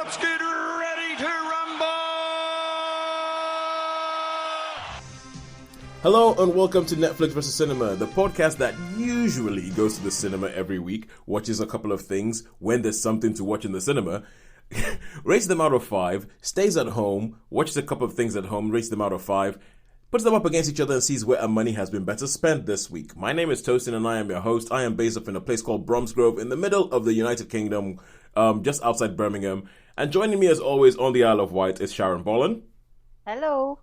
Let's get ready to rumble! Hello and welcome to Netflix vs. Cinema, the podcast that usually goes to the cinema every week, watches a couple of things when there's something to watch in the cinema, rates them out of 5, stays at home, watches a couple of things at home, rates them out of 5, puts them up against each other and sees where our money has been better spent this week. My name is Tosin and I am your host. I am based up in a place called Bromsgrove in the middle of the United Kingdom, just outside Birmingham. And joining me as always on the Isle of Wight is Sharon Bollen. Hello.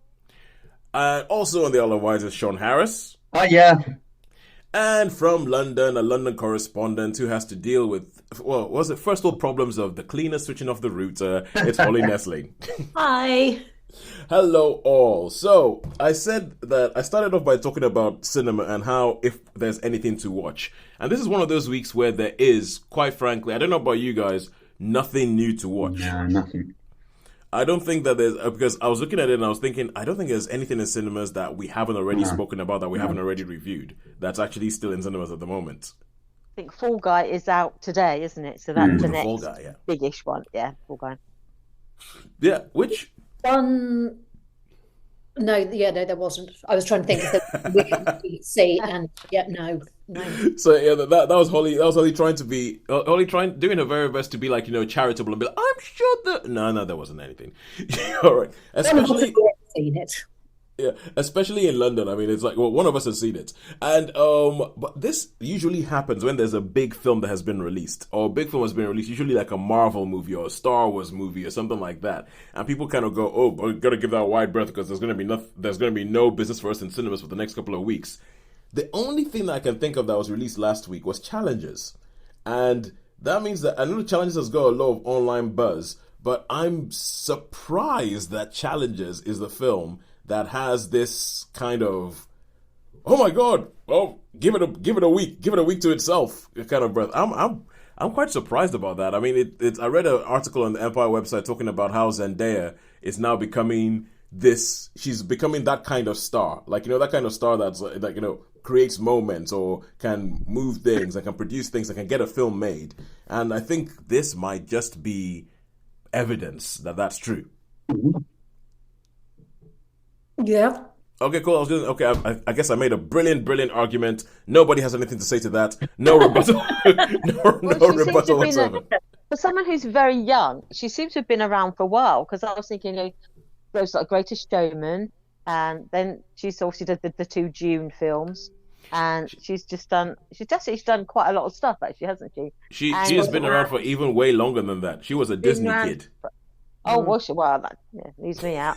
Also on the Isle of Wight is Shaun Harris. Yeah. And from London, a London correspondent who has to deal with, well, was it first world problems of the cleaner switching off the router? It's Holly Nestling. Hi. Hello all. So I said that I started off by talking about cinema and how if there's anything to watch. And this is one of those weeks where there is, quite frankly, I don't know about you guys, nothing new to watch. No, nothing. I don't think that there's, because I was looking at it and I was thinking, I don't think there's anything in cinemas that we haven't already spoken about, that we haven't already reviewed, that's actually still in cinemas at the moment. I think Fall Guy is out today, isn't it? So that's the next Fall Guy, yeah. biggish one. Yeah, Fall Guy. Yeah, which... No, there wasn't. I was trying to think of the we see, and no. So yeah, that was Holly. That was Holly trying to be doing her very best to be like, charitable and be like, I'm sure that no, there wasn't anything. All right, especially seen it. Yeah, especially in London. I mean, it's like, well, one of us has seen it, and but this usually happens when there's a big film that has been released, or a big film has been released, usually like a Marvel movie or a Star Wars movie or something like that, and people kind of go, oh, we got to give that a wide berth because there's going to be no business for us in cinemas for the next couple of weeks. The only thing that I can think of that was released last week was Challengers, and that means that I know Challengers has got a lot of online buzz, but I'm surprised that Challengers is the film that has this kind of, oh my god, well, give it a week to itself kind of breath. I'm quite surprised about that. I mean, I read an article on the Empire website talking about how Zendaya is now becoming she's becoming that kind of star, like that kind of star that's like creates moments or can move things and can produce things and can get a film made. And I think this might just be evidence that that's true. Yeah. Okay, cool. I guess I made a brilliant argument. Nobody has anything to say to that. No rebuttal. no rebuttal whatsoever. For someone who's very young, she seems to have been around for a while. Because I was thinking, those like Greatest Showman, and then she's obviously did the two June films, and she's done quite a lot of stuff actually, hasn't she? She has been around for even way longer than that. She was a Disney kid. Oh, was she? Well, that leaves me out.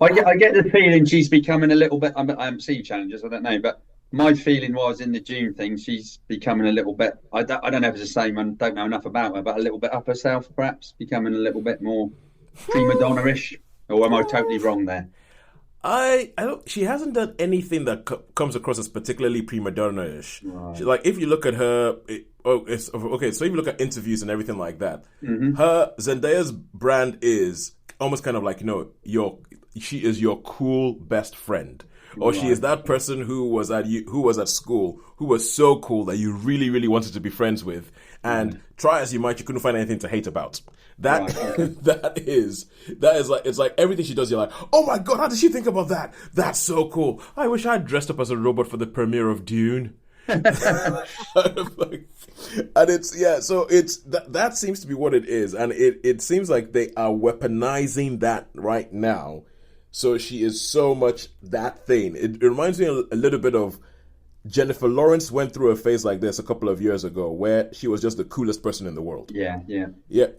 I get the feeling she's becoming a little bit. I haven't seen Challengers, I don't know, but my feeling was in the June thing, she's becoming a little bit. I don't know if it's the same. I don't know enough about her, but a little bit up herself, perhaps becoming a little bit more prima donna-ish. Or am I totally wrong there? I don't. She hasn't done anything that comes across as particularly prima donna-ish. Right. Like if you look at her, it's okay. So if you look at interviews and everything like that, her Zendaya's brand is almost kind of like she is your cool best friend, or she is that person who was at school who was so cool that you really really wanted to be friends with, and try as you might, you couldn't find anything to hate about. That is like, it's like everything she does, you're like, oh my god, how did she think about that? That's so cool. I wish I'd dressed up as a robot for the premiere of Dune. And it's so it's that seems to be what it is, and it seems like they are weaponizing that right now. So she is so much that thing. It reminds me a little bit of Jennifer Lawrence went through a phase like this a couple of years ago where she was just the coolest person in the world. Yeah,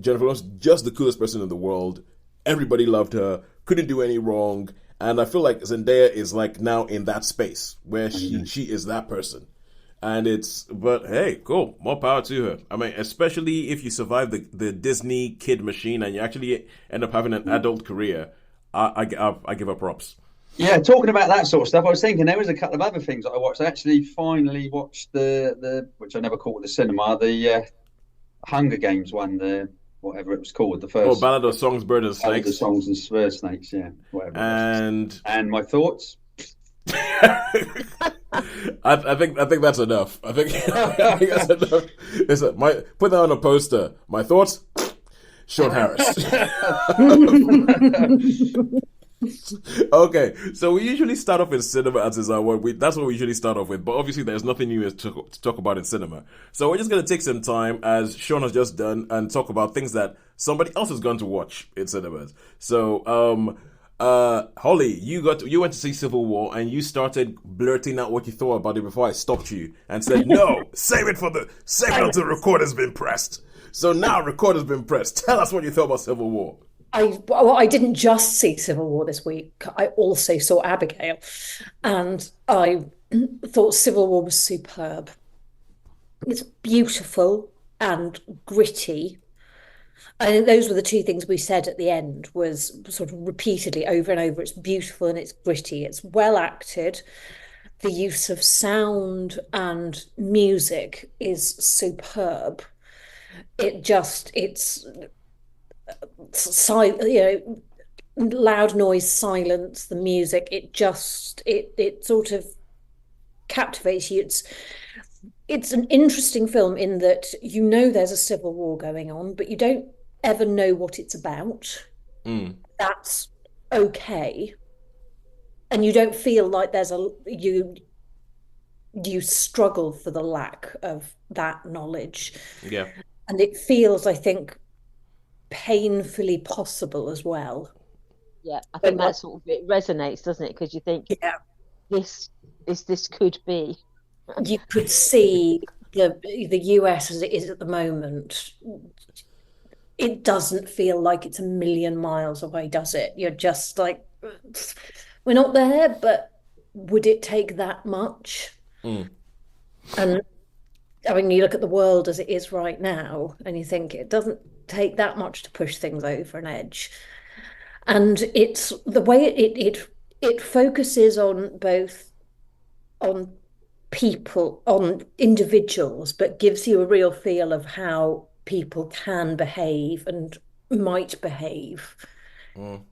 Jennifer Lawrence, just the coolest person in the world. Everybody loved her, couldn't do any wrong. And I feel like Zendaya is like now in that space where she is that person. And but hey, cool, more power to her. I mean, especially if you survive the Disney kid machine and you actually end up having an adult career, I give her props. Yeah, talking about that sort of stuff, I was thinking there was a couple of other things that I watched. I actually finally watched the which I never caught at the cinema, the Hunger Games one, the whatever it was called, the first. Oh, Ballad of Songs, Birds and Snakes. Ballad of Songs and Snakes, yeah, whatever. And my thoughts. I think that's enough. I think that's enough. Put that on a poster. My thoughts. Sean Harris. Okay, so we usually start off in cinema as is our word. That's what we usually start off with. But obviously, there's nothing new to talk about in cinema. So we're just going to take some time, as Sean has just done, and talk about things that somebody else is going to watch in cinemas. So, Holly, you went to see Civil War, and you started blurting out what you thought about it before I stopped you and said, "No, save it until the record has been pressed." So now record has been pressed. Tell us what you thought about Civil War. I didn't just see Civil War this week. I also saw Abigail, and I thought Civil War was superb. It's beautiful and gritty. I think those were the two things we said at the end, was sort of repeatedly over and over. It's beautiful and it's gritty. It's well acted. The use of sound and music is superb. It's loud noise, silence, the music. It sort of captivates you. It's an interesting film in that there's a civil war going on, but you don't ever know what it's about. That's okay, and you don't feel like you struggle for the lack of that knowledge. Yeah, and it feels, I think, painfully possible as well. Yeah, I think that sort of it resonates, doesn't it? Because you think, this could be. You could see the US as it is at the moment. It doesn't feel like it's a million miles away, does it? You're just like, we're not there, but would it take that much? And I mean, you look at the world as it is right now, and you think it doesn't take that much to push things over an edge. And it's the way it focuses on both on people, on individuals, but gives you a real feel of how people can behave and might behave in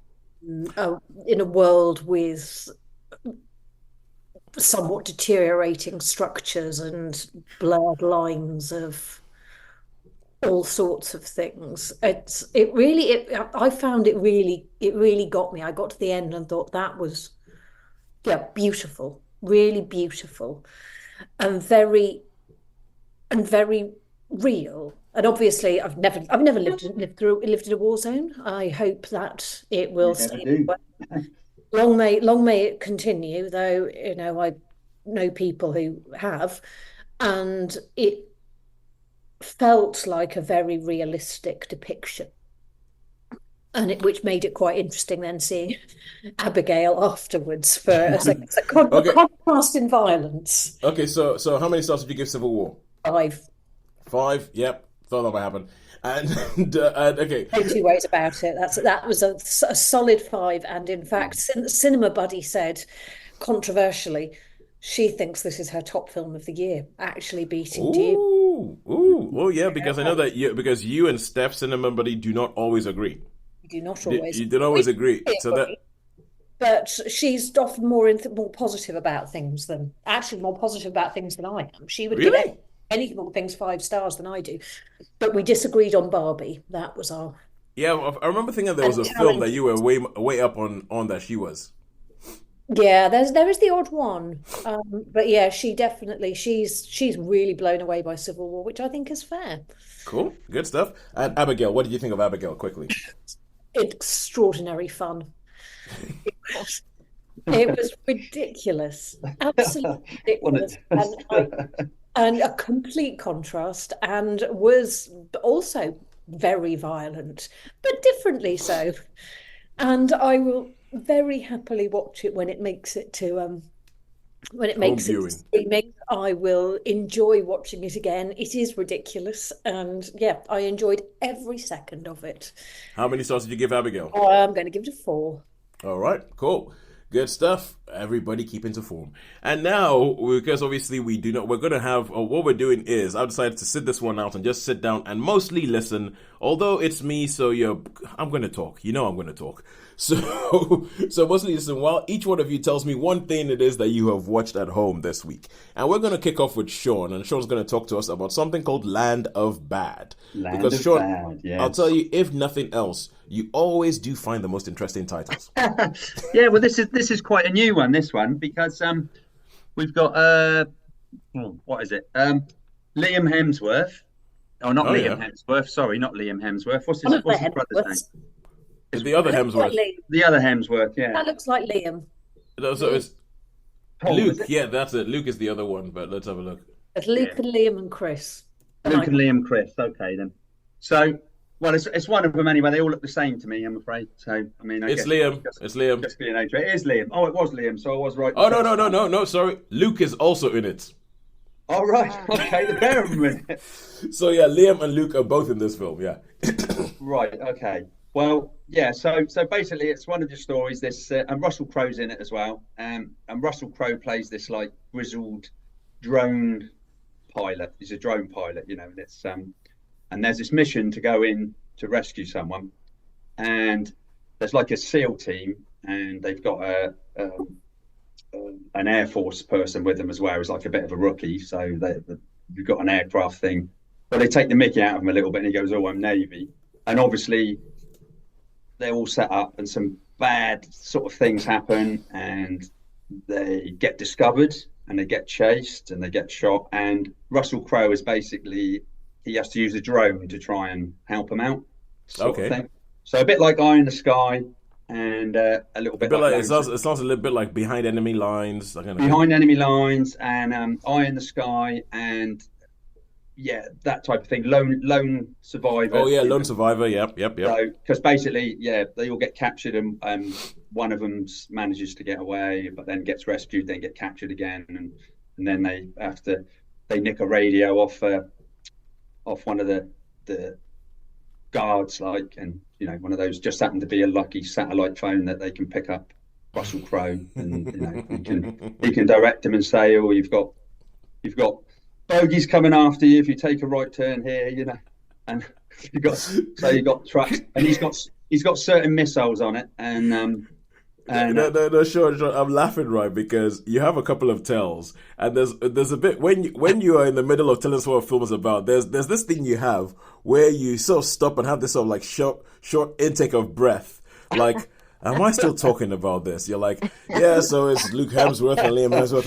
a world with somewhat deteriorating structures and blurred lines of all sorts of things. I found it really got me. I got to the end and thought that was beautiful, really beautiful, and very real. And obviously, I've never lived in a war zone. I hope that it will stay. Long may it continue, though. I know people who have, and it felt like a very realistic depiction, which made it quite interesting then seeing Abigail afterwards for a contrast in violence. Okay, so how many stars did you give Civil War? 5. 5. Yep, thought that might happen. And okay, no two ways about it. That was a solid 5. And in fact, Cinema Buddy said, controversially, she thinks this is her top film of the year, actually beating Dune. Well, yeah, because I know that you and Steph, Cinema Buddy, do not always agree. You do not always. You don't always agree. But she's often more positive about things than I am. She would give anything on things 5 stars than I do. But we disagreed on Barbie. That was our. Yeah, I remember thinking there was a film that you were way up on that she was. Yeah, there is the odd one, but yeah, she's really blown away by Civil War, which I think is fair. Cool, good stuff. And Abigail, what did you think of Abigail? Quickly. Extraordinary fun. It was ridiculous, absolutely ridiculous, and a complete contrast, and was also very violent, but differently so. And I will very happily watch it when it makes it to streaming. I will enjoy watching it again. It is ridiculous, and I enjoyed every second of it. How many stars did you give Abigail? I'm going to give it a 4. All right, cool. Good stuff. Everybody keep into form. And now, because obviously we're going to have, what we're doing is, I decided to sit this one out and just sit down and mostly listen. Although it's me, so I'm going to talk. You know I'm going to talk. So mostly listen while each one of you tells me one thing it is that you have watched at home this week. And we're going to kick off with Shaun, and Shaun's going to talk to us about something called Land of Bad. Because Shaun, Bad, yes. I'll tell you, if nothing else, you always do find the most interesting titles. Yeah, well, this is quite a new one. This one because we've got what is it? Liam Hemsworth. Oh, not Liam Hemsworth. Sorry, not Liam Hemsworth. What's his brother's name? It's the other Hemsworth. The other Hemsworth, yeah. That looks like Liam. No, so it's Luke. Yeah, that's it. Luke is the other one, but let's have a look. It's Luke and Liam and Chris. Luke and Liam, Chris. Okay, then. So, well, it's one of them anyway. They all look the same to me, I'm afraid. So, I mean, it's Liam. It's Liam. Just being nature. It is Liam. Oh, it was Liam. So I was right. Oh no! Sorry, Luke is also in it. All right. Okay, the bear in it. So yeah, Liam and Luke are both in this film. Yeah. Right. Okay. Well, yeah. So basically, it's one of the stories. This and Russell Crowe's in it as well. And Russell Crowe plays this like grizzled drone pilot. He's a drone pilot, you know. And it's and there's this mission to go in to rescue someone, and there's like a SEAL team, and they've got an Air Force person with them as well. He's like a bit of a rookie, so you've got an aircraft thing, but they take the mickey out of him a little bit, and he goes, "Oh, I'm Navy," and obviously they're all set up and some bad sort of things happen and they get discovered and they get chased and they get shot, and Russell Crowe is basically, he has to use a drone to try and help him out sort of thing. So a bit like Eye in the Sky and a little bit like it sounds a little bit like Behind Enemy Lines. Enemy Lines and Eye in the Sky and yeah, that type of thing. Lone Survivor. Oh yeah, Lone Survivor. Yep. So, because basically, yeah, they all get captured, and one of them manages to get away, but then gets rescued, then get captured again, and then they nick a radio off one of the guards, like, and you know, one of those just happened to be a lucky satellite phone that they can pick up Russell Crowe, and you know, he can direct them and say, oh, you've got bogeys coming after you if you take a right turn here, you know, and you got trucks, and he's got certain missiles on it, and no, sure. I'm laughing, right, because you have a couple of tells, and there's a bit when you are in the middle of telling us what a film is about. There's this thing you have where you sort of stop and have this sort of like short intake of breath, like. Am I still talking about this? You're like, yeah, so it's Luke Hemsworth and Liam Hemsworth,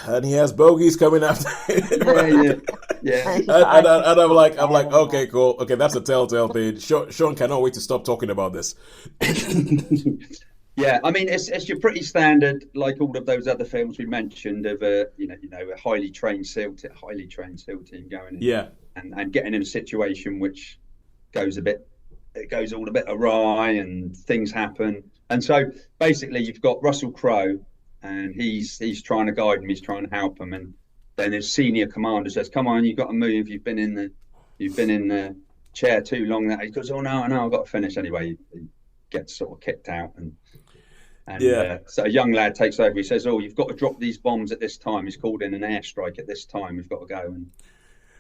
and he has bogeys coming after him. Yeah. And I'm like, okay, cool. Okay, that's a telltale thing. Shaun cannot wait to stop talking about this. Yeah, I mean, it's your pretty standard, like all of those other films we mentioned, of a highly trained SEAL team going in, and getting in a situation which goes all a bit awry and things happen. And so basically you've got Russell Crowe and he's trying to guide him, he's trying to help him, and then his senior commander says, come on, you've got to move, you've been in the chair too long. That he goes, oh no, I've got to finish. Anyway, he gets sort of kicked out, and so a young lad takes over. He says, oh, you've got to drop these bombs at this time. He's called in an airstrike at this time, we've got to go. And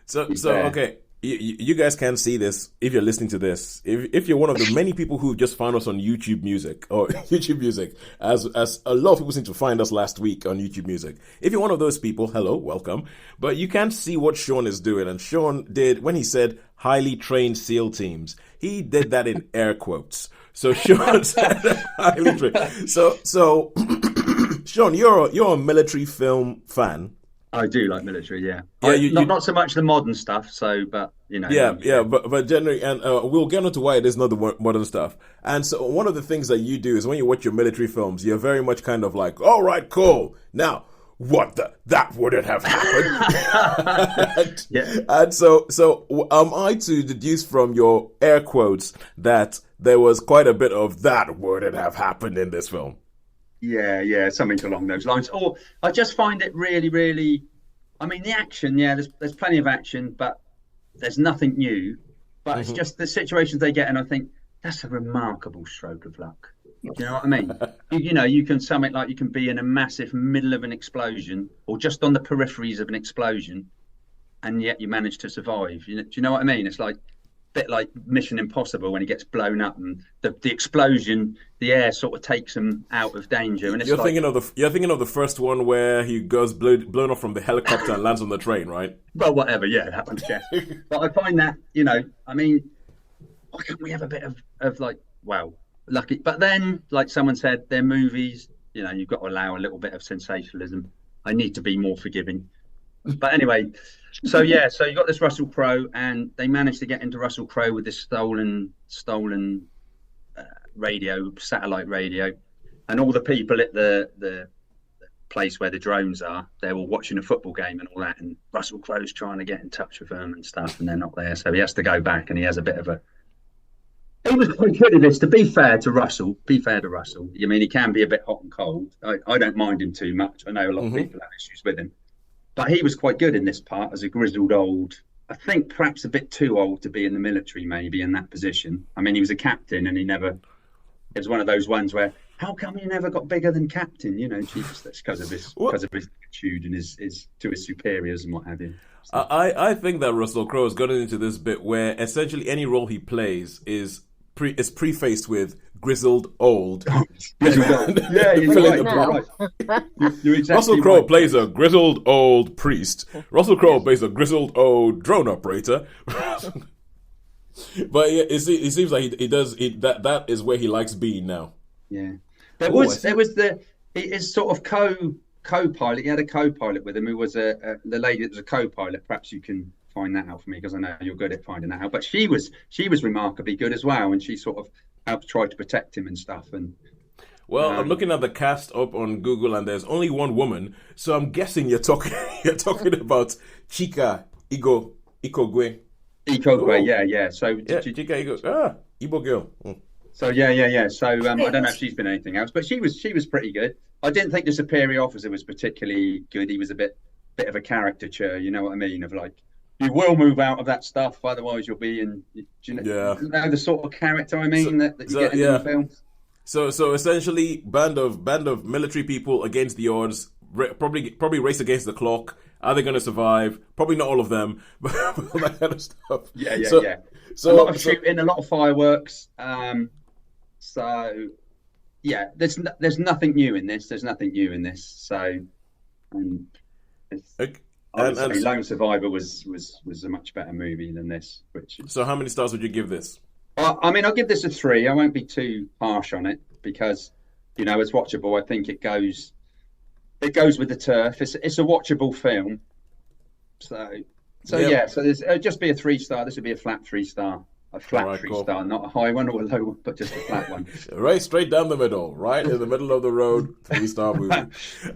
so okay, you guys can see this if you're listening to this. If you're one of the many people who just found us on YouTube Music, as a lot of people seem to find us last week on YouTube Music. If you're one of those people, hello, welcome. But you can't see what Shaun is doing. And Shaun did, when he said highly trained SEAL teams, he did that in air quotes. So Shaun said highly trained. So Shaun, you're a military film fan. I do like military, yeah. Not so much the modern stuff, but you know. But generally, and we'll get into why it is not the modern stuff. And so one of the things that you do is when you watch your military films, you're very much kind of like, all right, cool. Now, that wouldn't have happened. And so am I to deduce from your air quotes that there was quite a bit of that wouldn't have happened in this film? Yeah, something along those lines. Or I just find it really, really. I mean, the action. Yeah, there's plenty of action, but there's nothing new. But it's just the situations they get, and I think that's a remarkable stroke of luck. Do you know what I mean? You can something like you can be in a massive middle of an explosion or just on the peripheries of an explosion, and yet you manage to survive. Do you know what I mean? It's like a bit like Mission Impossible when he gets blown up and the explosion, the air sort of takes him out of danger. And it's you're thinking of the first one where he goes blown off from the helicopter and lands on the train, right? Well, whatever, yeah, that one, yeah. But I find that, I mean, why can't we have a bit of like, wow, lucky? But then, like someone said, they're movies, you've got to allow a little bit of sensationalism. I need to be more forgiving. But anyway, so you got this Russell Crowe, and they managed to get into Russell Crowe with this stolen radio, satellite radio, and all the people at the place where the drones are, they're all watching a football game and all that, and Russell Crowe's trying to get in touch with them and stuff, and they're not there, so he has to go back, and he has a bit of a. He was quite good at this. To be fair to Russell, I mean, he can be a bit hot and cold. I don't mind him too much. I know a lot of people have issues with him. But he was quite good in this part as a grizzled old, I think perhaps a bit too old to be in the military, maybe in that position. I mean, he was a captain and it was one of those ones where, how come you never got bigger than captain? Jesus, that's because of his attitude and his to his superiors and what have you. So. I think that Russell Crowe has gotten into this bit where essentially any role he plays is prefaced with grizzled old. Yeah, you're right. You're exactly Russell Crowe right. plays a grizzled old priest. Russell Crowe plays a grizzled old drone operator. But it seems like he does that is where he likes being now. Yeah, there was his sort of co-pilot. He had a co-pilot with him who was the lady that was a co-pilot. Perhaps you can find that out for me because I know you're good at finding that out. But she was remarkably good as well, and she sort of helped try to protect him and stuff. And I'm looking at the cast up on Google, and there's only one woman, so I'm guessing you're talking about Chika Igogwe. Igogwe, yeah. So Chika Igogwe, Igbo girl. So yeah. So I don't know if she's been anything else, but she was pretty good. I didn't think the superior officer was particularly good. He was a bit of a caricature, you know what I mean? Of like, you will move out of that stuff, otherwise you'll be in. Do you know the sort of character I mean that you get in the film? So essentially, band of military people against the odds, probably race against the clock. Are they going to survive? Probably not all of them, but that kind of stuff. Yeah. So a lot of shooting, a lot of fireworks. So yeah, there's nothing new in this. So, Lone Survivor was a much better movie than this. So how many stars would you give this? I mean, I'll give this a 3. I won't be too harsh on it because, it's watchable. I think it goes with the turf. It's a watchable film. So there's just be a 3-star. This would be a flat 3-star. A flat 3-star, not a high one or a low one, but just a flat one. Right, straight down the middle, right in the middle of the road, 3-star movie.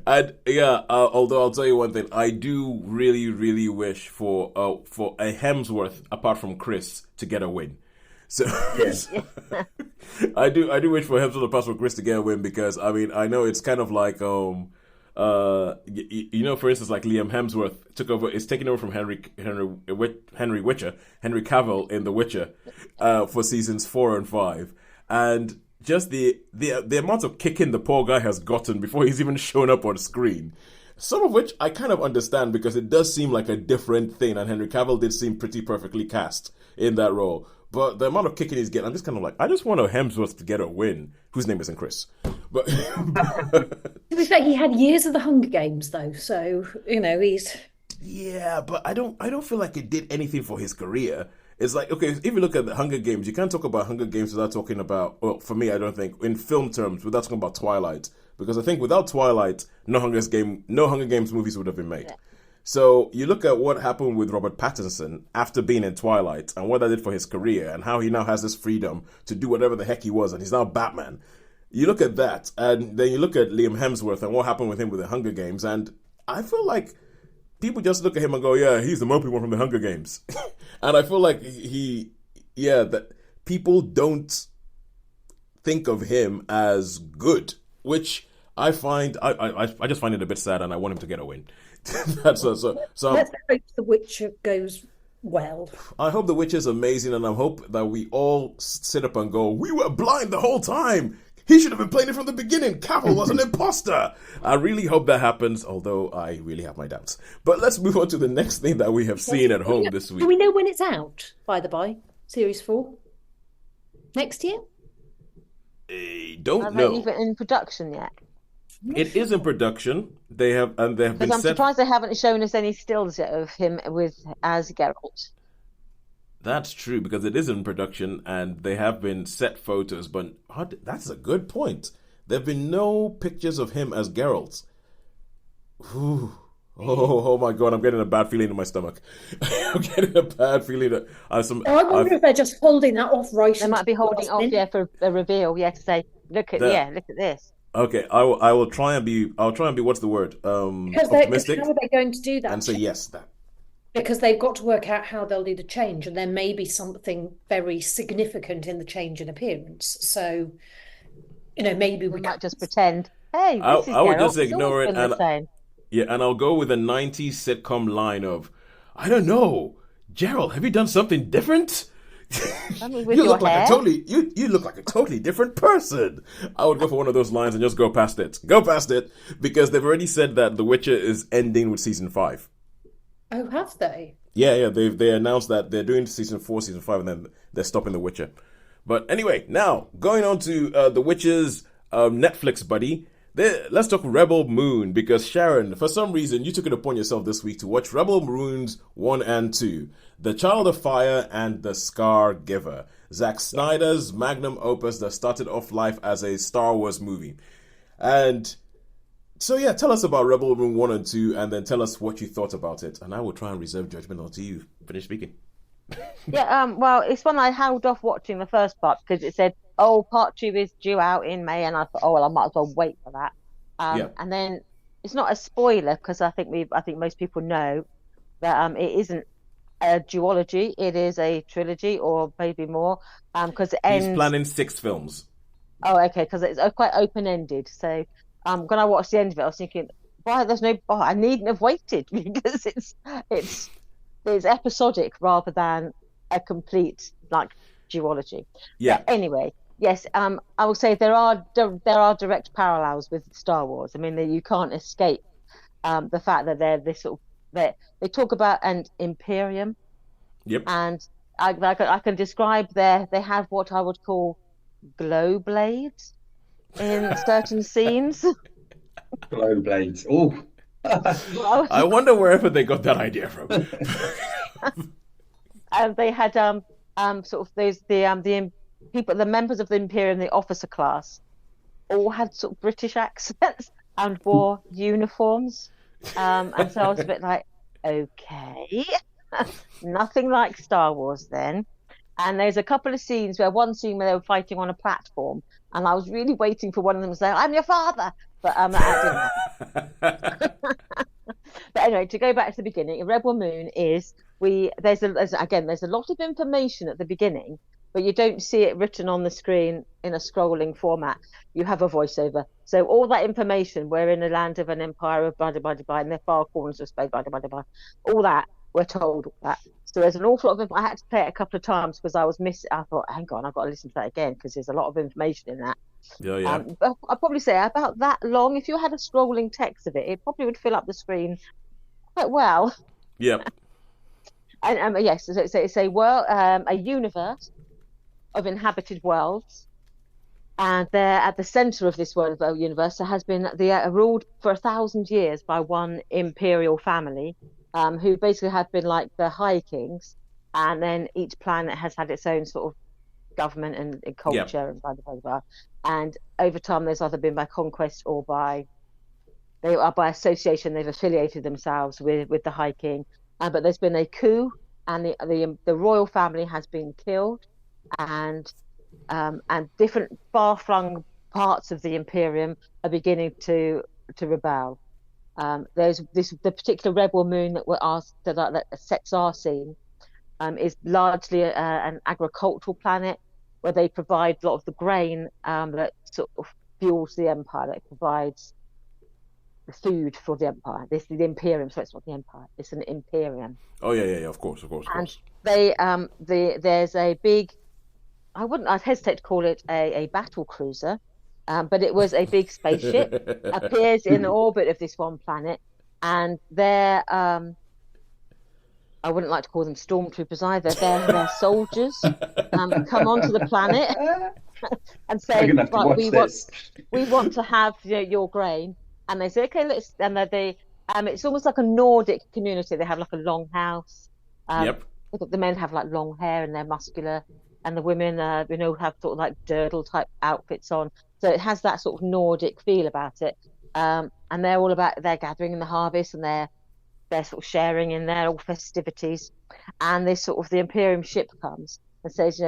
And although I'll tell you one thing, I do really, really wish for a Hemsworth apart from Chris to get a win. So yes. I do wish for Hemsworth apart from Chris to get a win because I know it's kind of like for instance, like Liam Hemsworth is taking over from Henry Cavill in The Witcher for seasons 4 and 5, and just the amount of kicking the poor guy has gotten before he's even shown up on screen. Some of which I kind of understand because it does seem like a different thing, and Henry Cavill did seem pretty perfectly cast in that role. But the amount of kicking he's getting, I'm just kind of like, I just want a Hemsworth to get a win, whose name isn't Chris. But to be fair, he had years of the Hunger Games though, so he's. Yeah, but I don't feel like it did anything for his career. It's like, okay, if you look at the Hunger Games, you can't talk about Hunger Games without talking about, well, for me, I don't think, in film terms, without talking about Twilight. Because I think without Twilight, no Hunger Games movies would have been made. Yeah. So you look at what happened with Robert Pattinson after being in Twilight and what that did for his career and how he now has this freedom to do whatever the heck he was and he's now Batman. You look at that and then you look at Liam Hemsworth and what happened with him with the Hunger Games, and I feel like people just look at him and go, yeah, he's the mopey one from the Hunger Games. And I feel like that people don't think of him as good, which I find, I just find it a bit sad and I want him to get a win. Let's hope The Witcher goes well. I hope The Witcher is amazing, and I hope that we all sit up and go, we were blind the whole time. He should have been playing it from the beginning. Cavill was an imposter. I really hope that happens, although I really have my doubts. But let's move on to the next thing that we have seen at home this week. Do we know when it's out, by the by? Series 4? Next year? I don't Are know. they even in production yet? It is in production. They have been Because I'm set. surprised they haven't shown us any stills yet of him as Geralt. That's true, because it is in production and they have been set photos, but that's a good point. There have been no pictures of him as Geralt. Whew. Oh my god, I'm getting a bad feeling in my stomach. I'm getting a bad feeling. I wonder if they're just holding that off right. They might be holding off, for a reveal, to say, look at this. Okay, I will try and be. I'll try and be. What's the word? Optimistic. How are they going to do that? And say yes, that. Because they've got to work out how they'll do the change, and there may be something very significant in the change in appearance. So, maybe we might just pretend. Hey, I would just It's ignore it and I'll go with a 90s sitcom line of, I don't know, Gerald, have you done something different? You look like a totally different person. I would go for one of those lines and just go past it. Because they've already said that The Witcher is ending with season 5. Oh, have they? Yeah. They announced that they're doing season 4, season 5, and then they're stopping The Witcher. But anyway, now going on to The Witcher's Netflix buddy. Let's talk Rebel Moon, because Sharon, for some reason, you took it upon yourself this week to watch Rebel Moons 1 and 2, The Child of Fire and The Scar Giver, Zack Snyder's magnum opus that started off life as a Star Wars movie. And so yeah, tell us about Rebel Moon 1 and 2, and then tell us what you thought about it. And I will try and reserve judgment until you finish speaking. Well, it's one I held off watching the first part because it said, part 2 is due out in May, and I thought, I might as well wait for that. And then it's not a spoiler because I think most people know that it isn't a duology; it is a trilogy or maybe more. Because it ends. He's planning 6 films. Oh, okay, because it's quite open ended. So when I watched the end of it, I was thinking, why there's no? I needn't have waited because it's episodic rather than a complete duology. Yeah. But anyway, yes, I will say there are direct parallels with Star Wars. I mean, you can't escape the fact that they're this sort of they talk about an Imperium. Yep. And I can describe they have what I would call glow blades in certain scenes. Glow blades. Oh. I wonder wherever they got that idea from. And they had sort of the people, the members of the Imperium, the officer class, all had sort of British accents and wore uniforms. And so I was a bit like, okay, nothing like Star Wars then. And there's a couple of scenes one scene where they were fighting on a platform, and I was really waiting for one of them to say, "I'm your father," but that didn't happen. But anyway, to go back to the beginning, Rebel Moon is there's a lot of information at the beginning, but you don't see it written on the screen in a scrolling format. You have a voiceover. So all that information, we're in the land of an empire of blah, blah, blah, in the far corners of space, blah, blah, blah, blah, all that, we're told all that. So there's an awful lot of I had to play it a couple of times because I was missing. I thought, hang on, I've got to listen to that again because there's a lot of information in that. Yeah. But I'd probably say about that long. If you had a scrolling text of it, it probably would fill up the screen quite well. Yep. And yes, so it's a world, a universe of inhabited worlds, and they're at the center of this world universe. There has been ruled for 1,000 years by one imperial family, who basically have been like the High Kings, and then each planet has had its own sort of government and culture and blah, blah, blah, blah. And over time, there's either been by conquest or by association. They've affiliated themselves with the High King. But there's been a coup, and the royal family has been killed, and different far-flung parts of the Imperium are beginning to rebel. There's the particular Rebel Moon that sets our scene is largely an agricultural planet where they provide a lot of the grain that sort of fuels the Empire, that provides the food for the Empire. This is the Imperium, so it's not the Empire; it's an Imperium. Oh yeah, of course. And they there's a big, I'd hesitate to call it a battle cruiser, But it was a big spaceship appears in the orbit of this one planet, and they're I wouldn't like to call them stormtroopers either. They're soldiers come onto the planet and say, I'm gonna have to right, watch we this. want to have your grain, and they say, okay, let's. And they it's almost like a Nordic community. They have like a long house. Yep. The men have like long hair and they're muscular, and the women, have sort of like dirtle type outfits on. So it has that sort of Nordic feel about it. And they're all about they're gathering in the harvest, and they're sort of sharing in their all festivities. And this sort of the Imperium ship comes and says,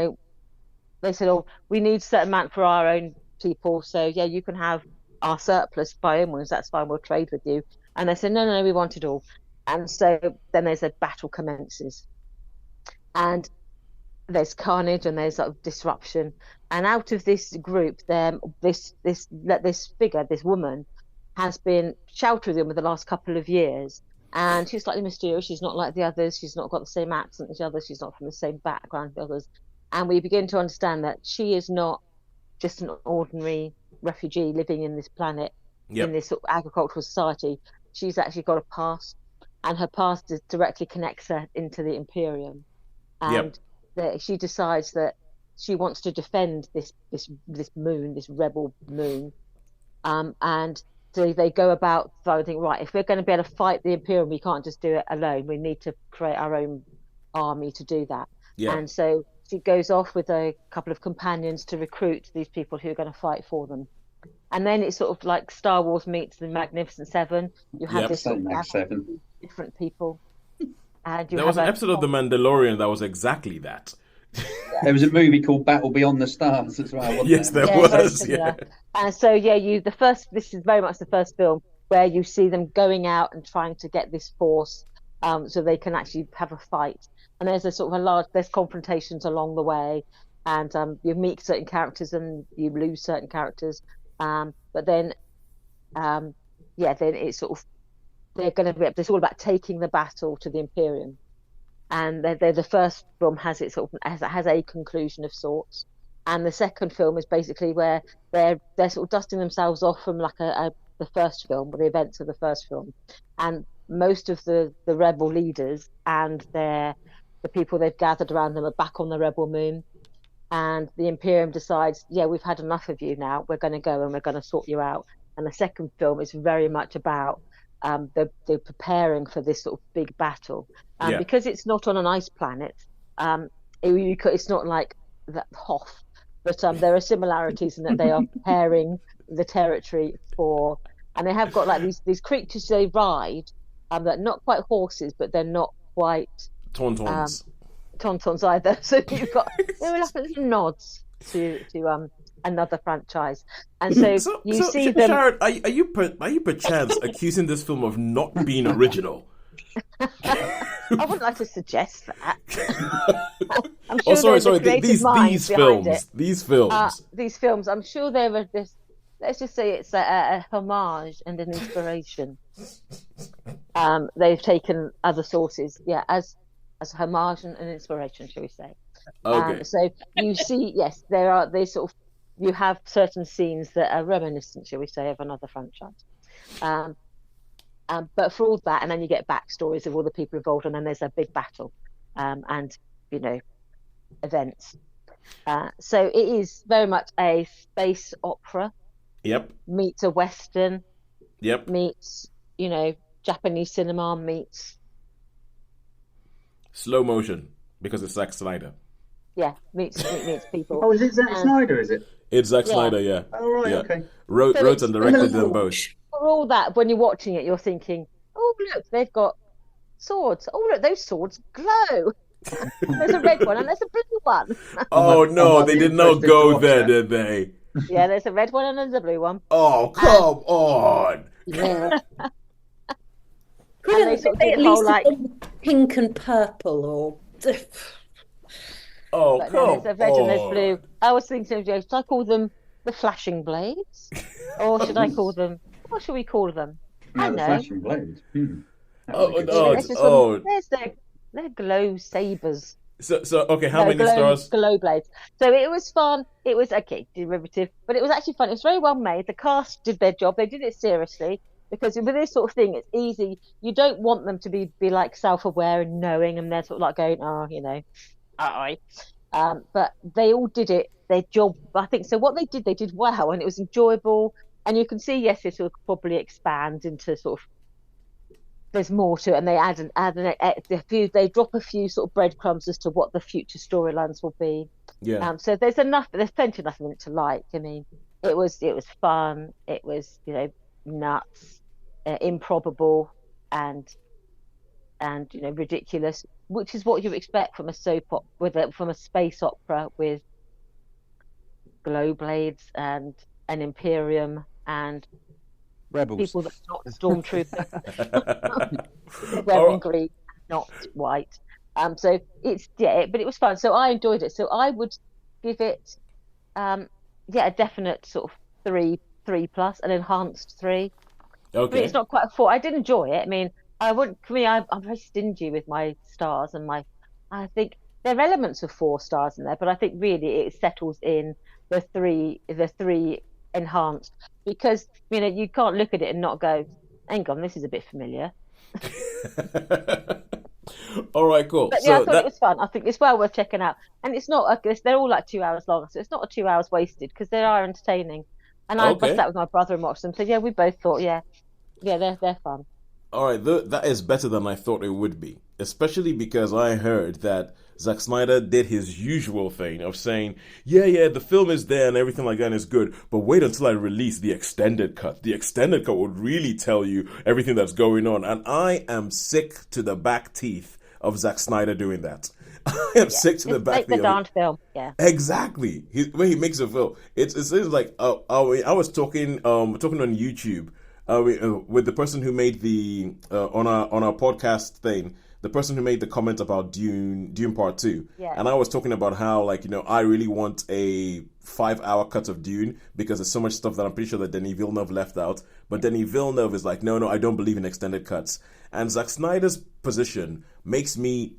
they said, oh, we need a certain amount for our own people. So yeah, you can have our surplus by own ones. That's fine. We'll trade with you. And they said, no, we want it all. And so then there's a battle commences, and there's carnage and there's sort of disruption. And out of this group, this figure, this woman, has been sheltering them for the last couple of years. And she's slightly mysterious. She's not like the others. She's not got the same accent as the others. She's not from the same background as the others. And we begin to understand that she is not just an ordinary refugee living in this planet, in this sort of agricultural society. She's actually got a past, and her past directly connects her into the Imperium. And she decides that she wants to defend this moon, this rebel moon. And so they go about thinking, right, if we're going to be able to fight the Imperium, we can't just do it alone. We need to create our own army to do that. Yeah. And so she goes off with a couple of companions to recruit these people who are going to fight for them. And then it's sort of like Star Wars meets the Magnificent Seven. You have this sort of different people. And there was an episode of The Mandalorian that was exactly that. There was a movie called Battle Beyond the Stars as well. Yes, there was. Yeah. And so this is very much the first film where you see them going out and trying to get this force, so they can actually have a fight. And there's there's confrontations along the way, and you meet certain characters and you lose certain characters. But then, then it's sort of it's all about taking the battle to the Imperium. And the first film has a conclusion of sorts, and the second film is basically where they're sort of dusting themselves off from like the first film, or the events of the first film, and most of the rebel leaders and the people they've gathered around them are back on the rebel moon, and the Imperium decides, we've had enough of you now. We're going to go and we're going to sort you out. And the second film is very much about the preparing for this sort of big battle. Because it's not on an ice planet, it's not like that Hoth, but there are similarities in that they are preparing the territory for, and they have got like these creatures they ride, that are not quite horses, but they're not quite tauntauns either. So you've got there were like little nods to another franchise, and so you see them. Sharon, are you perchance accusing this film of not being original? I wouldn't like to suggest that. I'm sure sorry. These films. I'm sure they were this. Let's just say it's a homage and an inspiration. They've taken other sources, as a homage and an inspiration, shall we say? Okay. So you see, you have certain scenes that are reminiscent, shall we say, of another franchise. But for all that, and then you get backstories of all the people involved, and then there's a big battle, and events. So it is very much a space opera. Yep. Meets a western. Yep. Meets Japanese cinema. Meets slow motion because it's Zack Snyder. Yeah, meets people. Oh, is it Zack Snyder? Is it? It's Zack Snyder. Yeah. Oh right. Yeah. Okay. Wrote and directed them both. For all that, when you're watching it, you're thinking, "Oh look, they've got swords. Oh look, those swords glow. There's a red one and there's a blue one." Oh no, they did not go there, did they? Yeah, there's a red one and there's a blue one. Oh come on! Yeah. Couldn't they at least pink and purple or? But there's a red and there's blue. I was thinking, should I call them the flashing blades, or should I call them? What should we call them? I don't know. Flashing blades. There's their glow sabers. So okay, how No, many stars? glow blades. So it was fun. It was okay, derivative, but it was actually fun. It was very well made. The cast did their job. They did it seriously because with this sort of thing, it's easy. You don't want them to be like self-aware and knowing, and they're sort of like going, oh, I. But they all did it their job. I think so. What they did well, and it was enjoyable. And you can see, yes, this will probably expand into sort of there's more to it, and they a few. They drop a few sort of breadcrumbs as to what the future storylines will be. Yeah. So there's enough. There's plenty enough in it to like. I mean, it was fun. It was nuts, improbable, and ridiculous, which is what you expect from a soap opera from a space opera with glow blades and an Imperium and Rebels. people that are not stormtroopers. All Wearing right. green, not white. So but it was fun. So I enjoyed it. So I would give it, a definite sort of three plus, an enhanced three. I mean, Okay. it's not quite a four. I did enjoy it. I mean, I wouldn't. For me, I'm very stingy with my stars, and I think there are elements of 4 stars in there, but I think really it settles in the three enhanced because you can't look at it and not go, hang on, this is a bit familiar. All right, cool. But yeah, I So thought it that was fun. I think it's well worth checking out, and it's not. They're all like 2 hours long, so it's not a 2 hours wasted because they are entertaining. And I okay. sat with my brother and watched them. So yeah, we both thought, yeah, they're fun. All right, that is better than I thought it would be, especially because I heard that Zack Snyder did his usual thing of saying, yeah, the film is there and everything like that and is good, but wait until I release the extended cut. The extended cut would really tell you everything that's going on, and I am sick to the back teeth of Zack Snyder doing that. I am sick to the Just back make the teeth. darn film. Yeah. Exactly. When he makes a film, it seems like I was talking on YouTube with the person who made the on our podcast thing, the person who made the comment about Dune Part Two, Yeah. and I was talking about how I really want a 5 hour cut of Dune because there's so much stuff that I'm pretty sure that Denis Villeneuve left out, but Denis Villeneuve is like, no, I don't believe in extended cuts, and Zack Snyder's position makes me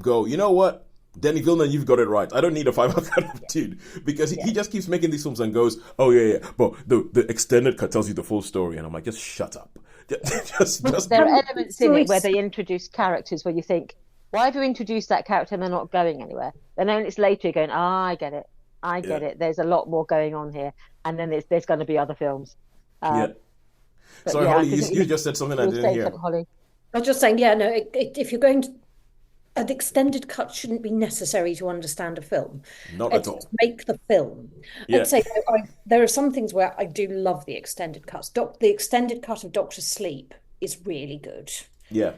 go, you know what? Denis Villeneuve, you've got it right. I don't need a 5 hour cut of Dune because he just keeps making these films and goes, oh yeah, but the extended cut tells you the full story, and I'm like, just shut up. Just There are elements in it where Choice. they introduce characters where you think, why have you introduced that character and they're not going anywhere? And then it's later you're going, I get it. I get Yeah. it. There's a lot more going on here. And then there's going to be other films. Yeah. But Sorry, yeah, Holly, I think you just said something I you'll didn't say hear. something, Holly. I was just saying, yeah, no, if you're going to, an extended cut shouldn't be necessary to understand a film. Not at It's all. to make the film. Yeah. I'd say there are some things where I do love the extended cuts. The extended cut of Doctor Sleep is really good. Yeah.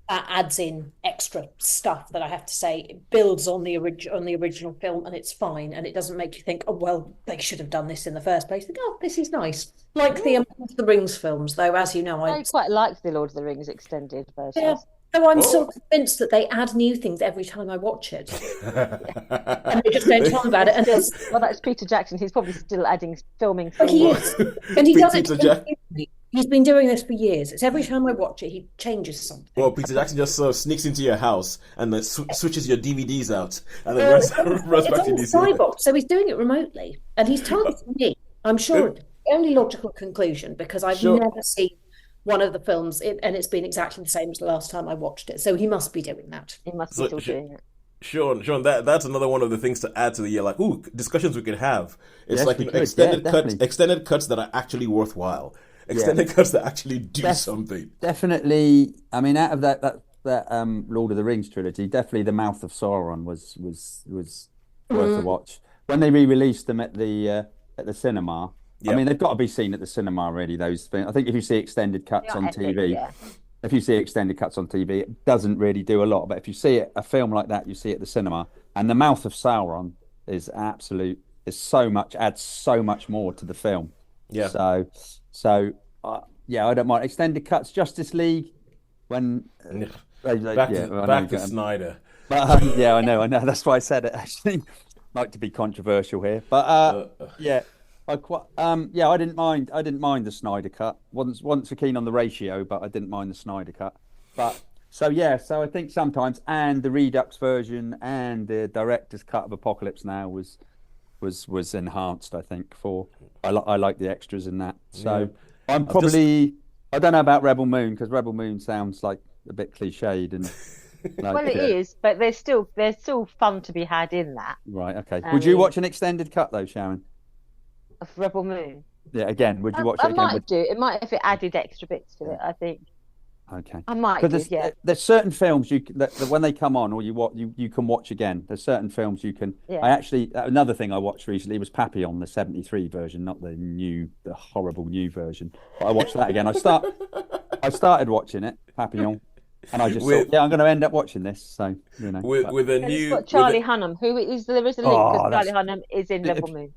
Adds in extra stuff that I have to say it builds on the original film, and it's fine, and it doesn't make you think, oh well, they should have done this in the first place. Think, oh, this is nice. Like the Lord of the Rings films, though, as you know, I quite liked the Lord of the Rings extended yeah. versions. So I'm Oh. still convinced that they add new things every time I watch it, and they just don't tell me about it. And Well, that's Peter Jackson. He's probably still filming but he scenes. is, and he does it. Peter Jack- He's been doing this for years. It's every time I watch it, he changes something. Well, Peter Jackson just sort of sneaks into your house and then switches your DVDs out and then runs back to It's DC. on Skybox, so he's doing it remotely, and he's targeting me. I'm sure it's the only logical conclusion because I've Sure. never seen one of the films, and it's been exactly the same as the last time I watched it. So he must be doing that. He must So, be still doing it. Sean, that's another one of the things to add to the year. Like, discussions we could have. It's Yes, like we could. extended Yeah, cuts, definitely. extended cuts that are actually worthwhile. Extended cuts that actually do Def- something. Definitely. I mean, out of that Lord of the Rings trilogy, definitely the Mouth of Sauron was worth a watch. When they re-released them at the cinema, Yeah. I mean, they've got to be seen at the cinema. Really, those things. I think if you see extended cuts They are on epic, TV, yeah. if you see extended cuts on TV, it doesn't really do a lot. But if you see a film like that, you see it at the cinema, and the Mouth of Sauron is adds so much more to the film. Yeah. So yeah, I don't mind extended cuts. Justice League, when Back to Snyder. But yeah, I know. That's why I said it. Actually, like to be controversial here, but yeah, I didn't mind. I didn't mind the Snyder cut. wasn't so keen on the ratio, but I didn't mind the Snyder cut. But So yeah, so I think sometimes, and the Redux version and the director's cut of Apocalypse Now was enhanced. I think I like the extras in that. So I'm I've just probably I don't know about Rebel Moon because Rebel Moon sounds like a bit cliched and like Well, it is, but there's still fun to be had in that. right. Okay, I would you mean, watch an extended cut though, Sharon? of Rebel Moon. Yeah, again, would you watch I it again? might do. It might if it added extra bits to it. I think Okay. I might do. Because Yeah, there's certain films that when they come on or you can watch again. There's certain films you can. I yeah. actually another thing I watched recently was Papillon, the '73 version, not the horrible new version. But I watched that again. I started watching it, Papillon, and I just with thought, yeah, I'm going to end up watching this. So with with a And it's new got with Charlie a, Hunnam, who is there is a link because oh, Charlie that's Hunnam is in if, Rebel Moon.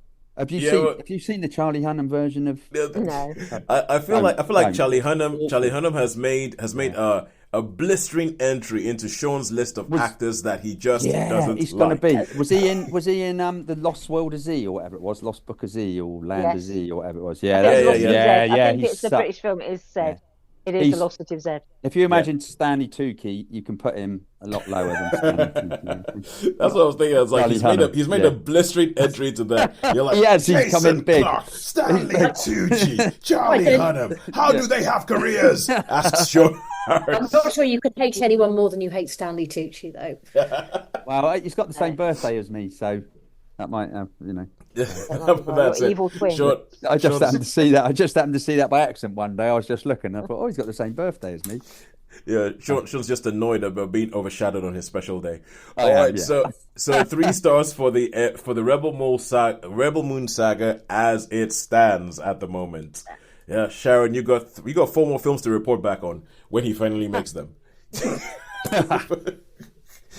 yeah. Well, have you seen the Charlie Hunnam version of? No, I feel like Charlie It's Hunnam awful. has made a blistering entry into Sean's list of Was actors that he just Yeah, doesn't he's gonna like. be. Was he in the Lost World of Z or whatever it was, Lost Book of Z or Land of yes. Z or whatever it was? I Yeah, think Yeah, it's that's yeah, it. Lost yeah. City Yeah, Z. I yeah, think he's it's the suck. British film. It is Yeah, said. It is the he's. Lost City of Z. If you Yeah. imagine Stanley Tucci, you can put him a lot lower than Stanley Tucci. That's what I was thinking. I was like, Charlie Hunnam. he's made Yeah. a blistering entry to that. You're like, Yes, he's come in Jason big. Clarke, Stanley Tucci, I Charlie can, Hunnam. How do they have careers? Asks Sean. I'm not sure you can hate anyone more than you hate Stanley Tucci, though. Well, he's got the same Uh, birthday as me, so that might, That's your it. evil twin. Sean, I just Sean's- happened to see that. I just happened to see that by accident one day. I was just looking. I thought, oh, he's got the same birthday as me. Yeah, Sean's just annoyed about being overshadowed on his special day. I All am, right, yeah. so 3 stars for the Rebel Moon saga as it stands at the moment. Yeah, Sharon, you got 4 more films to report back on when he finally makes them.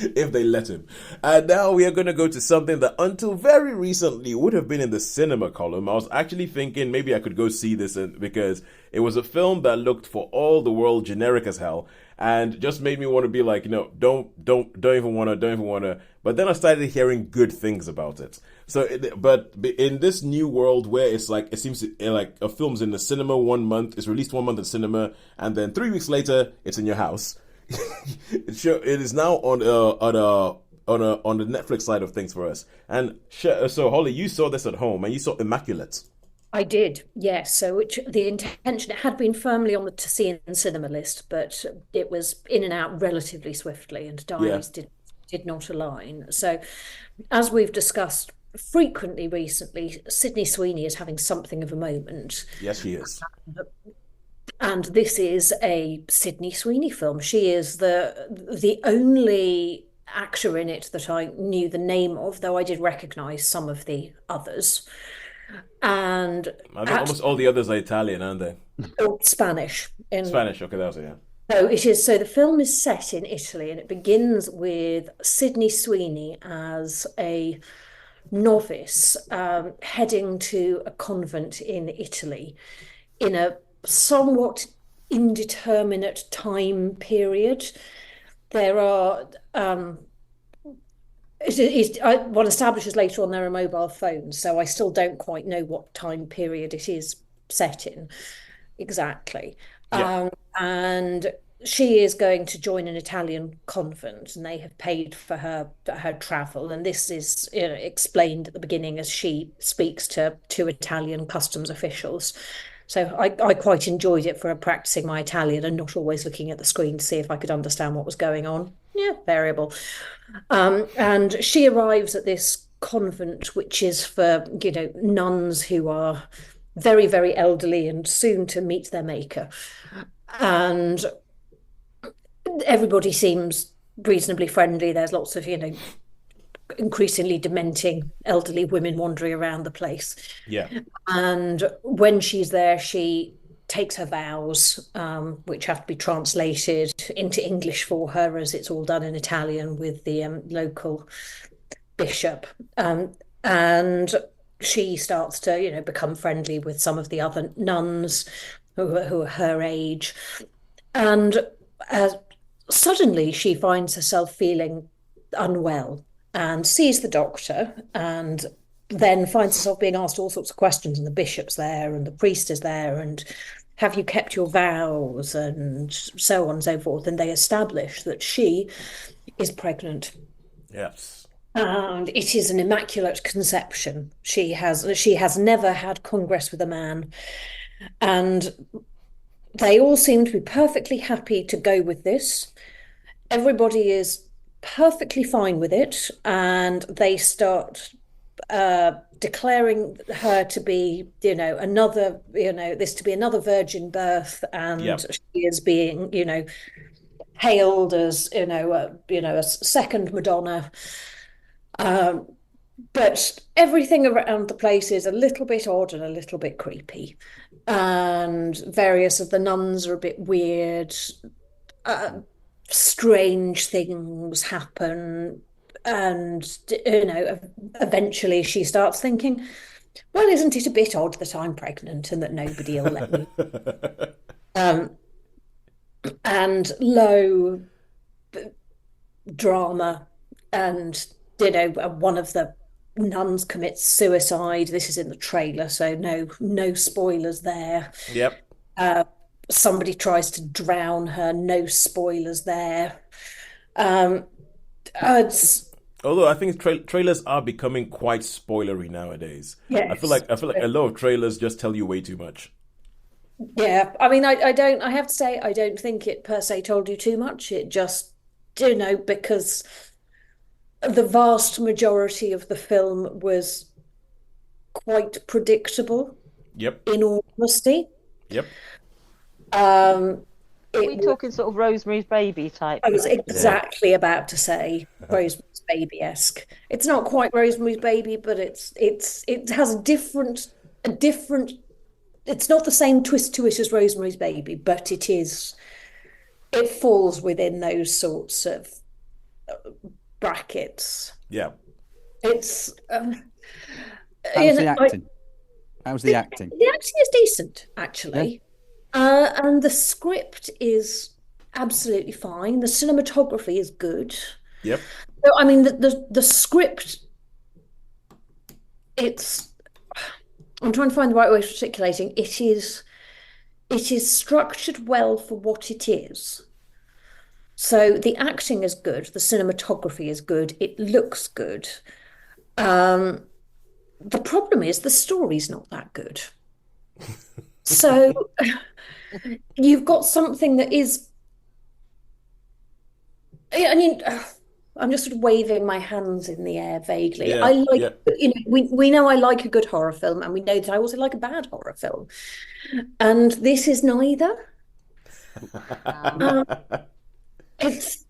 If they let him. And now we are going to go to something that until very recently would have been in the cinema column. I was actually thinking maybe I could go see this because it was a film that looked for all the world generic as hell and just made me want to be like, don't even want to. But then I started hearing good things about it. But in this new world where it's like, it seems like a film's in the cinema 1 month, it's released 1 month in cinema, and then 3 weeks later, it's in your house. It is now on the Netflix side of things for us. And so, Holly, you saw this at home, and you saw Immaculate. I did, yes. So, which the intention, it had been firmly on the to see in cinema list, but it was in and out relatively swiftly, and Yeah, diaries did not align. So, as we've discussed frequently recently, Sydney Sweeney is having something of a moment. yes, she is. And this is a Sydney Sweeney film. She is the only actor in it that I knew the name of, though I did recognise some of the others. And I think almost all the others are Italian, aren't they? Spanish. Spanish. Okay, that was it. Yeah. So it is. So the film is set in Italy, and it begins with Sydney Sweeney as a novice heading to a convent in Italy in a somewhat indeterminate time period. There are one establishes later on there are mobile phones, so I still don't quite know what time period it is set in exactly. Yeah. And she is going to join an Italian convent, and they have paid for her travel. And this is explained at the beginning as she speaks to two Italian customs officials. So I quite enjoyed it for practicing my Italian and not always looking at the screen to see if I could understand what was going on. Yeah, variable. And she arrives at this convent, which is for, nuns who are very, very elderly and soon to meet their maker. And everybody seems reasonably friendly. There's lots of, increasingly dementing elderly women wandering around the place. Yeah. And when she's there, she takes her vows, which have to be translated into English for her, as it's all done in Italian with the local bishop. And she starts to, become friendly with some of the other nuns who are her age. And suddenly she finds herself feeling unwell and sees the doctor, and then finds herself being asked all sorts of questions, and the bishop's there and the priest is there, and have you kept your vows, and so on and so forth. And they establish that she is pregnant. Yes. And it is an immaculate conception. She has never had congress with a man. And they all seem to be perfectly happy to go with this. Everybody is perfectly fine with it, and they start declaring her to be, another, this to be another virgin birth, and she is being, hailed as, a second Madonna. But everything around the place is a little bit odd and a little bit creepy. And various of the nuns are a bit weird. Strange things happen. And, eventually she starts thinking, well, isn't it a bit odd that I'm pregnant and that nobody will let me? And low drama, and one of the nuns commits suicide. This is in the trailer, so no spoilers there. Yep. Somebody tries to drown her. No spoilers there. Although I think trailers are becoming quite spoilery nowadays. Yes. I feel like a lot of trailers just tell you way too much. Yeah, I mean, I have to say, I don't think it per se told you too much. It just, because the vast majority of the film was quite predictable. Yep. In all honesty. Yep. Are we talking sort of Rosemary's Baby type? I was exactly about to say Rosemary's Baby-esque. It's not quite Rosemary's Baby, but it has a different. It's not the same twist to it as Rosemary's Baby, but it falls within those sorts of brackets. Yeah. It's How's the acting? How's the acting? The acting is decent, actually. Yeah. And the script is absolutely fine. The cinematography is good. Yep. So, I mean, the script, I'm trying to find the right way of articulating. It is structured well for what it is. So the acting is good, the cinematography is good, it looks good. The problem is the story's not that good. So you've got something that is, I mean, I'm just sort of waving my hands in the air vaguely. Yeah, I like, we know I like a good horror film, and we know that I also like a bad horror film. And this is neither. It's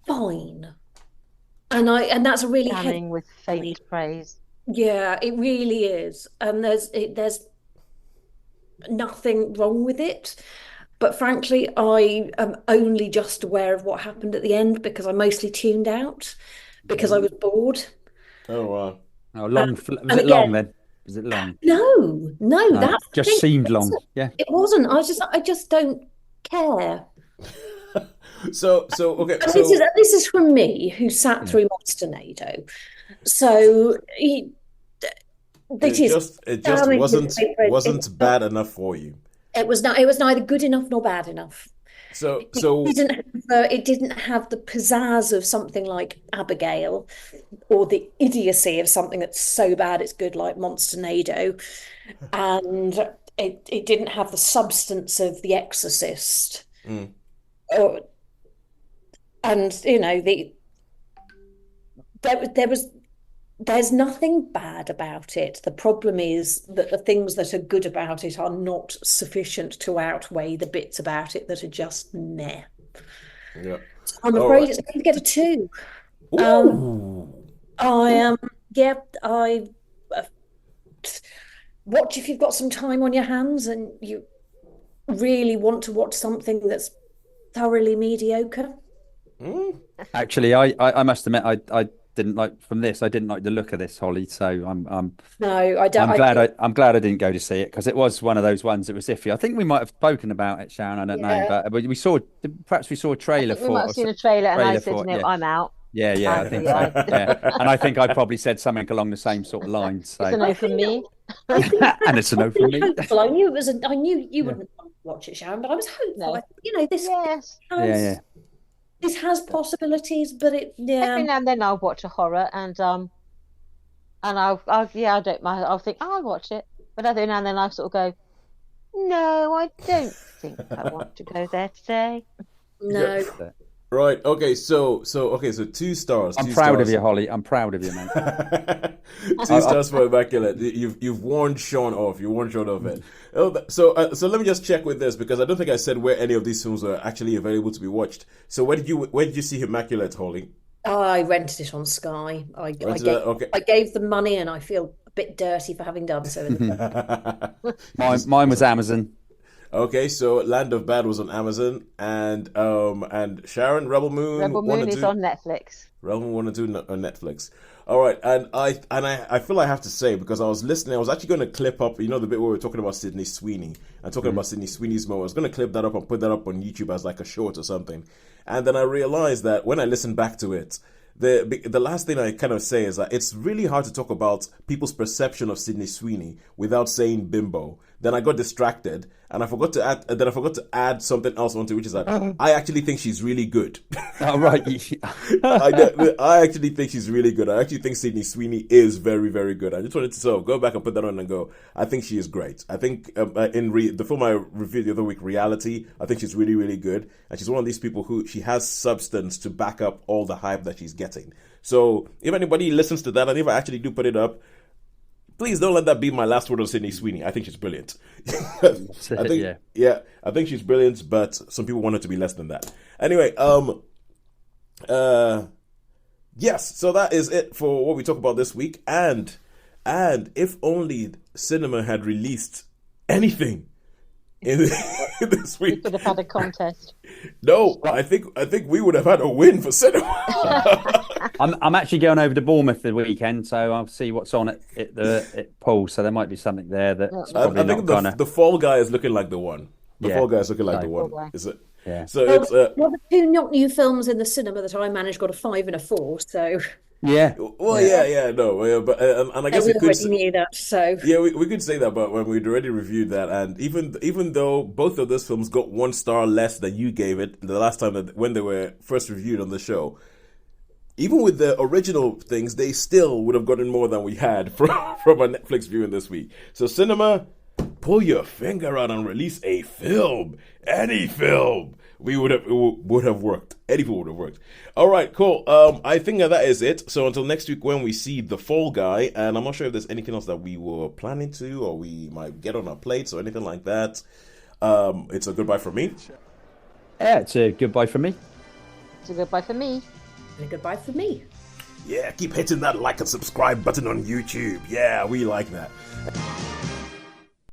fine, and that's a really Damning with faint praise. Yeah, it really is, and there's nothing wrong with it. But frankly, I am only just aware of what happened at the end because I mostly tuned out because I was bored. Oh wow! Oh, long. Was it long then? Was it long? No, that just seemed long. Yeah, it wasn't. I just don't care. So okay. And this is from me, who sat through Monsternado. So it just wasn't bad enough for you. It was not. It was neither good enough nor bad enough. It didn't have the pizzazz of something like Abigail, or the idiocy of something that's so bad it's good, like Monsternado, and it didn't have the substance of The Exorcist. And there's nothing bad about it. The problem is that the things that are good about it are not sufficient to outweigh the bits about it that are just meh. Yeah. I'm afraid it's going to get a 2. Watch if you've got some time on your hands and you really want to watch something that's thoroughly mediocre. Actually, I must admit, I didn't like I didn't like the look of this, Holly. So I'm glad I didn't go to see it, because it was one of those ones that was iffy. I think we might have spoken about it, Sharon. I don't know, but we saw a trailer for. We might have seen a trailer, and I said, "No, I'm out." Yeah, I think so. Yeah. And I think I probably said something along the same sort of lines. So. It's a no from me. And it's a no from me. I knew it was. I knew you wouldn't watch it, Sharon, but I was hopeful. No. This Yes. has, this has possibilities, but Every now and then I'll watch a horror, and I'll I don't mind. I'll think, I'll watch it, but every now and then I sort of go, no, I don't think I want to go there today. No. Right. Okay. So 2 stars. I'm proud of you, Holly. I'm proud of you, man. 2 stars for Immaculate. You've warned Shaun off. You warned Shaun off it. So let me just check with this, because I don't think I said where any of these films are actually available to be watched. So where did you see Immaculate, Holly? I rented it on Sky. I gave them money, and I feel a bit dirty for having done so. Mine was Amazon. Okay, so Land of Bad was on Amazon, and Sharon, Rebel Moon. Rebel Moon is on Netflix. Rebel Moon 1 and 2 on Netflix. All right, and I feel I have to say, because I was listening, I was actually going to clip up, the bit where we were talking about Sydney Sweeney and talking about Sydney Sweeney's moment. I was going to clip that up and put that up on YouTube as like a short or something, and then I realized that when I listened back to it, the last thing I kind of say is that it's really hard to talk about people's perception of Sydney Sweeney without saying bimbo. Then I got distracted, and I forgot to add something else onto it, which is that I actually think she's really good. Oh, right. I actually think she's really good. I actually think Sydney Sweeney is very, very good. I just wanted to go back and put that on and go, I think she is great. I think the film I reviewed the other week, Reality, I think she's really, really good. And she's one of these people who she has substance to back up all the hype that she's getting. So if anybody listens to that, and if I actually do put it up, please don't let that be my last word on Sydney Sweeney. I think she's brilliant. I think she's brilliant, but some people want her to be less than that. Anyway, yes, so that is it for what we talk about this week. And if only cinema had released anything in this week, We could have had a contest. No, I think we would have had a win for cinema. I'm actually going over to Bournemouth the weekend, so I'll see what's on at Paul. So there might be something there that's probably I think not gonna. The Fall Guy is looking like the one. Fall Guy is looking like the one. Is it? Yeah. So it's Well, the 2 not new films in the cinema that I managed got a 5 and a 4, so Yeah. Well, but and I guess we we could already knew that. So yeah, we could say that, but when we'd already reviewed that, and even though both of those films got 1 star less than you gave it the last time when they were first reviewed on the show, even with the original things, they still would have gotten more than we had from our Netflix viewing this week. So cinema, pull your finger out and release a film, any film. It would have worked. Anything would have worked. All right, cool. I think that is it. So until next week when we see The Fall Guy, and I'm not sure if there's anything else that we were planning to or we might get on our plates or anything like that. It's a goodbye from me. Yeah, it's a goodbye from me. It's a goodbye for me. and a goodbye for me. Yeah, keep hitting that like and subscribe button on YouTube. Yeah, we like that.